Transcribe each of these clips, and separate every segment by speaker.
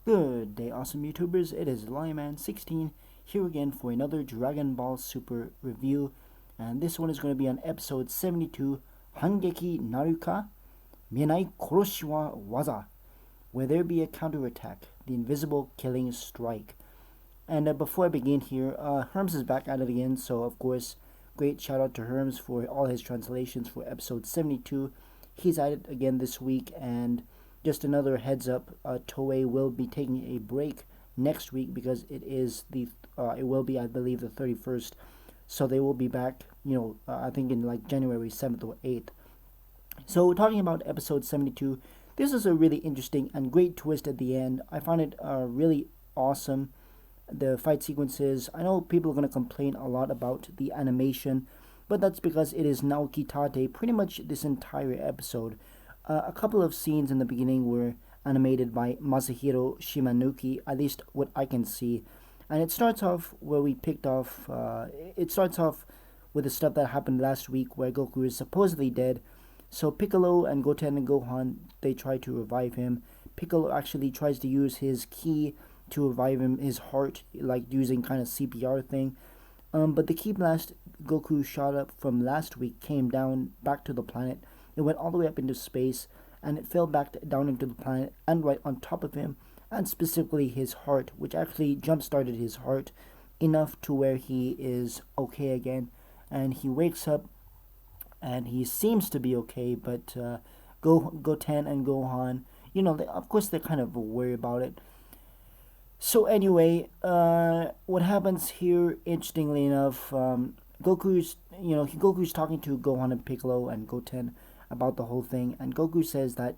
Speaker 1: Good day, awesome YouTubers. It is Lionman16 here again for another Dragon Ball Super review. And this one is going to be on episode 72, Hangeki Naruka, Mienai Koroshi wa Waza, where there be a counterattack, the invisible killing strike. And before I begin here, Herms is back at it again, so of course, great shout out to Herms for all his translations for episode 72. He's at it again this week, and just another heads up, Toei will be taking a break next week because it will be, I believe, the 31st. So they will be back, I think in like January 7th or 8th. So talking about episode 72, this is a really interesting and great twist at the end. I found it really awesome. The fight sequences, I know people are going to complain a lot about the animation, but that's because it is Naoki Tate pretty much this entire episode. A couple of scenes in the beginning were animated by Masahiro Shimanuki, at least what I can see. And it starts off where we picked off. It starts off with the stuff that happened last week where Goku is supposedly dead. So Piccolo and Goten and Gohan, they try to revive him. Piccolo actually tries to use his ki to revive him, his heart, like using kind of CPR thing. But the ki blast Goku shot up from last week came down back to the planet. It went all the way up into space, and it fell back down into the planet and right on top of him, and specifically his heart, which actually jump-started his heart enough to where he is okay again. And he wakes up, and he seems to be okay, but Goten and Gohan, of course they're kind of worried about it. So anyway, what happens here, interestingly enough, Goku's talking to Gohan and Piccolo and Goten about the whole thing, and Goku says that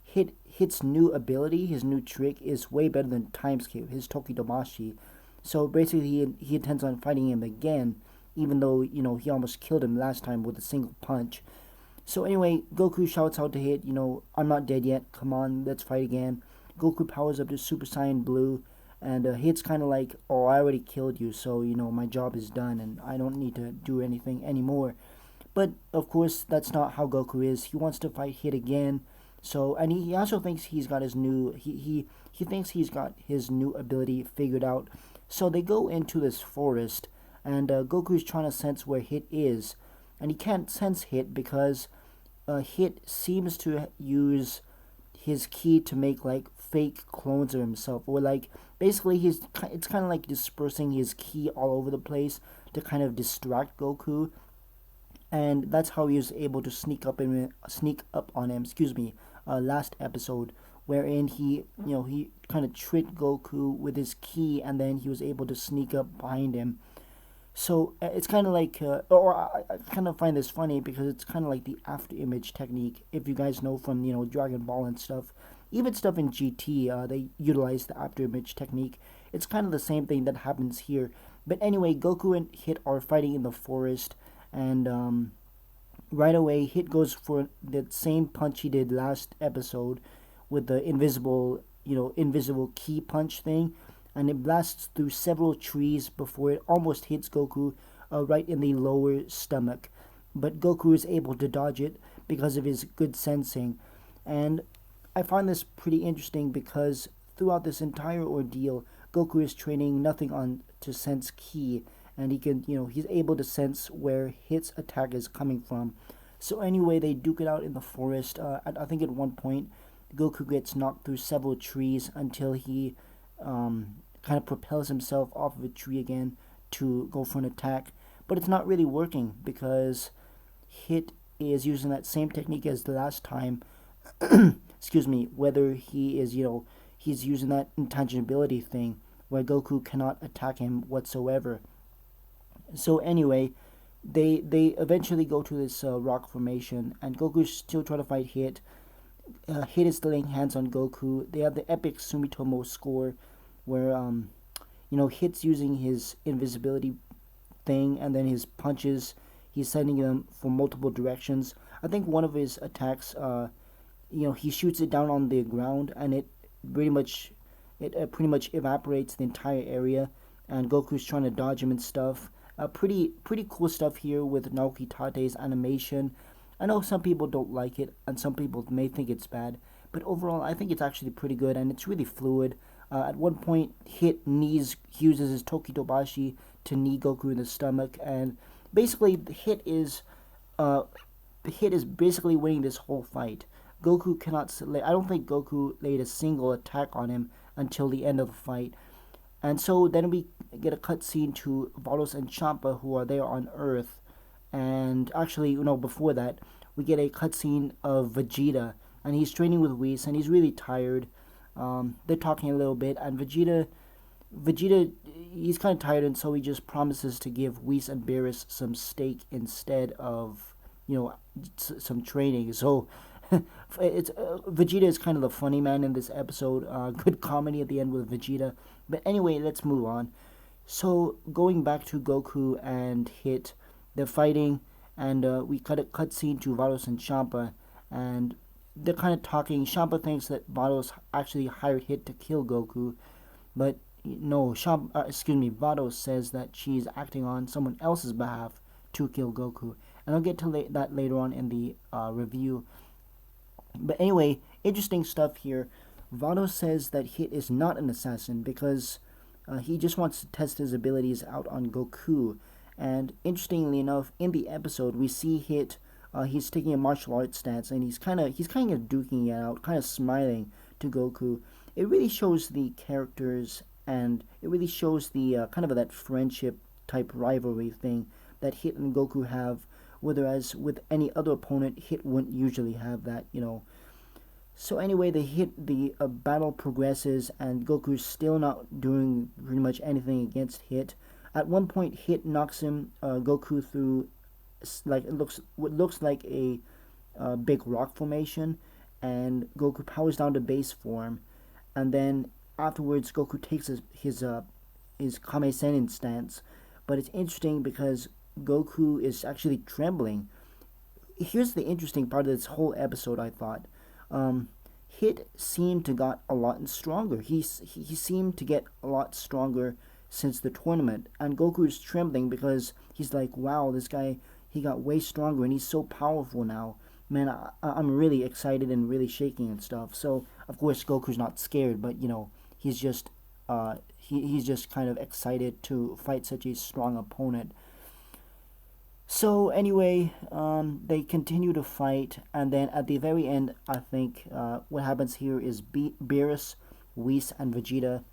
Speaker 1: Hit's new ability, his new trick, is way better than Timescape, his Tokidomashi. So basically, he intends on fighting him again, even though, he almost killed him last time with a single punch. So anyway, Goku shouts out to Hit, I'm not dead yet, come on, let's fight again. Goku powers up to Super Saiyan Blue, and Hit's kind of like, oh, I already killed you, so, my job is done, and I don't need to do anything anymore. But, of course, that's not how Goku is. He wants to fight Hit again. So, and he also thinks he's got his new, he thinks he's got his new ability figured out. So they go into this forest, and Goku's trying to sense where Hit is. And he can't sense Hit because Hit seems to use his ki to make, like, fake clones of himself. Or, like, basically, it's kind of like dispersing his ki all over the place to kind of distract Goku. And that's how he was able to sneak up on him. Last episode, wherein he kind of tricked Goku with his ki, and then he was able to sneak up behind him. So it's kind of like, I kind of find this funny because it's kind of like the after image technique. If you guys know from Dragon Ball and stuff, even stuff in GT, they utilize the after image technique. It's kind of the same thing that happens here. But anyway, Goku and Hit are fighting in the forest. And right away, Hit goes for that same punch he did last episode with the invisible ki punch thing, and it blasts through several trees before it almost hits Goku right in the lower stomach. But Goku is able to dodge it because of his good sensing. And I find this pretty interesting because throughout this entire ordeal, Goku is training nothing on to sense ki. And he can, he's able to sense where Hit's attack is coming from. So anyway, they duke it out in the forest. I think at one point, Goku gets knocked through several trees until he kind of propels himself off of a tree again to go for an attack. But it's not really working because Hit is using that same technique as the last time. Whether he is, he's using that intangibility thing where Goku cannot attack him whatsoever. So anyway, they eventually go to this rock formation, and Goku's still trying to fight Hit. Hit is laying hands on Goku. They have the epic Sumitomo score, where Hit's using his invisibility thing, and then his punches, he's sending them from multiple directions. I think one of his attacks, he shoots it down on the ground, and it pretty much evaporates the entire area, and Goku's trying to dodge him and stuff. Pretty cool stuff here with Naoki Tate's animation. I know some people don't like it, and some people may think it's bad, but overall I think it's actually pretty good, and it's really fluid. At one point, Hit uses his Tokitobashi to knee Goku in the stomach, and basically Hit is basically winning this whole fight. Goku cannot. I don't think Goku laid a single attack on him until the end of the fight, and so then we get a cutscene to Vados and Champa, who are there on Earth, and actually, before that, we get a cutscene of Vegeta, and he's training with Whis, and he's really tired. They're talking a little bit, and Vegeta, he's kind of tired, and so he just promises to give Whis and Beerus some steak instead of, some training. So, Vegeta is kind of the funny man in this episode. Good comedy at the end with Vegeta. But anyway, let's move on. So, going back to Goku and Hit, they're fighting, and we cut a cutscene to Vados and Champa, and they're kind of talking. Champa thinks that Vados actually hired Hit to kill Goku, but no, Vados says that she's acting on someone else's behalf to kill Goku, and I'll get to that later on in the review. But anyway, interesting stuff here. Vados says that Hit is not an assassin because he just wants to test his abilities out on Goku. And interestingly enough, in the episode, we see Hit. He's taking a martial arts stance, and he's kind of duking it out, kind of smiling to Goku. It really shows the characters, and it really shows the kind of that friendship type rivalry thing that Hit and Goku have. Whereas with any other opponent, Hit wouldn't usually have that, So anyway, the battle progresses, and Goku's still not doing pretty much anything against Hit. At one point, Hit knocks Goku through, what looks like a big rock formation, and Goku powers down to base form, and then afterwards Goku takes his Kame Sennin stance. But it's interesting because Goku is actually trembling. Here's the interesting part of this whole episode, I thought. Hit seemed to got a lot stronger. He seemed to get a lot stronger since the tournament, and Goku is trembling because he's like, wow, this guy, he got way stronger, and he's so powerful now. Man, I'm really excited and really shaking and stuff. So, of course, Goku's not scared, but, he's just he's just kind of excited to fight such a strong opponent. So anyway, they continue to fight, and then at the very end, I think what happens here is Beerus, Whis, and Vegeta,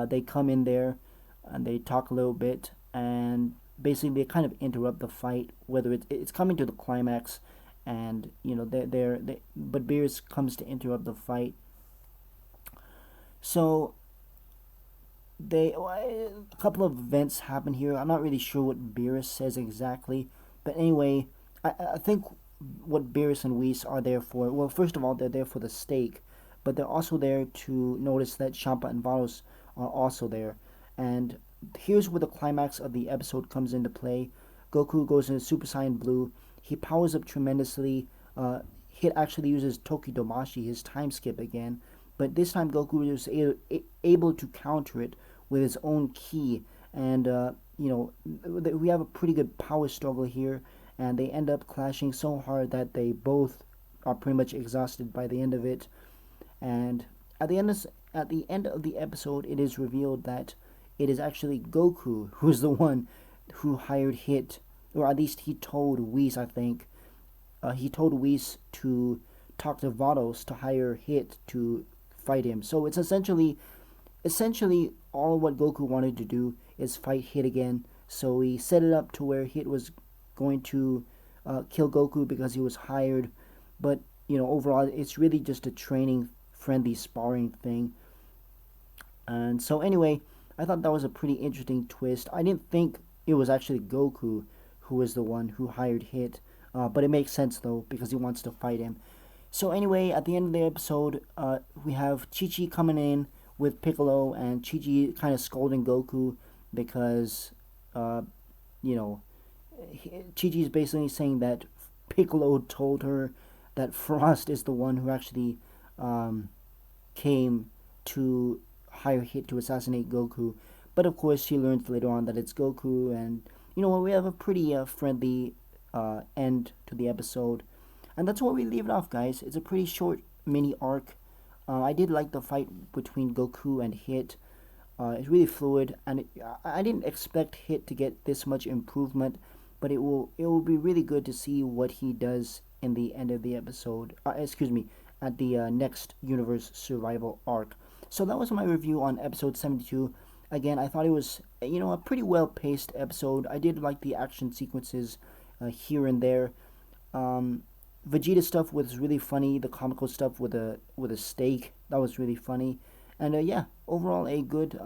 Speaker 1: they come in there, and they talk a little bit, and basically they kind of interrupt the fight, whether it's coming to the climax, and but Beerus comes to interrupt the fight. So a couple of events happen here. I'm not really sure what Beerus says exactly, but anyway, I think what Beerus and Whis are there for. Well, first of all, they're there for the steak, but they're also there to notice that Champa and Vados are also there. And here's where the climax of the episode comes into play. Goku goes into Super Saiyan Blue. He powers up tremendously. Hit actually uses Tokidomashi, his time skip again, but this time Goku is able to counter it with his own ki, and we have a pretty good power struggle here, and they end up clashing so hard that they both are pretty much exhausted by the end of it. And at the end of the episode, it is revealed that it is actually Goku who's the one who hired Hit, or at least he told Whis, I think. He told Whis to talk to Vados to hire Hit to fight him. So it's essentially all what Goku wanted to do is fight Hit again. So he set it up to where Hit was going to kill Goku because he was hired. But overall, it's really just a training, friendly, sparring thing. And so anyway, I thought that was a pretty interesting twist. I didn't think it was actually Goku who was the one who hired Hit, but it makes sense though because he wants to fight him. So anyway, at the end of the episode, we have Chi-Chi coming in with Piccolo, and Chi-Chi kind of scolding Goku because, Chi-Chi is basically saying that Piccolo told her that Frost is the one who actually came to hire Hit to assassinate Goku. But of course, she learns later on that it's Goku, and we have a pretty friendly end to the episode. And that's where we leave it off, guys. It's a pretty short mini arc I did like the fight between Goku and Hit. It's really fluid, and I didn't expect Hit to get this much improvement, but it will be really good to see what he does in the end of the episode. At the next universe survival arc. So that was my review on episode 72. Again, I thought it was a pretty well paced episode. I did like the action sequences here and there. Vegeta stuff was really funny. The comical stuff with a steak, that was really funny. And yeah, overall a good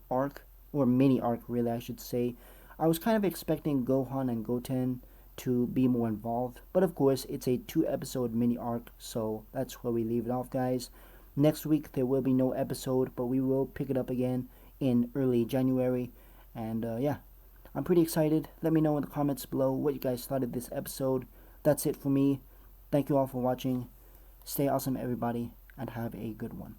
Speaker 1: arc, or mini arc really I should say. I was kind of expecting Gohan and Goten to be more involved, but of course it's a 2-episode mini arc, so that's where we leave it off, guys. Next week there will be no episode, but we will pick it up again in early January. And yeah, I'm pretty excited. Let me know in the comments below what you guys thought of this episode. That's it for me. Thank you all for watching. Stay awesome, everybody, and have a good one.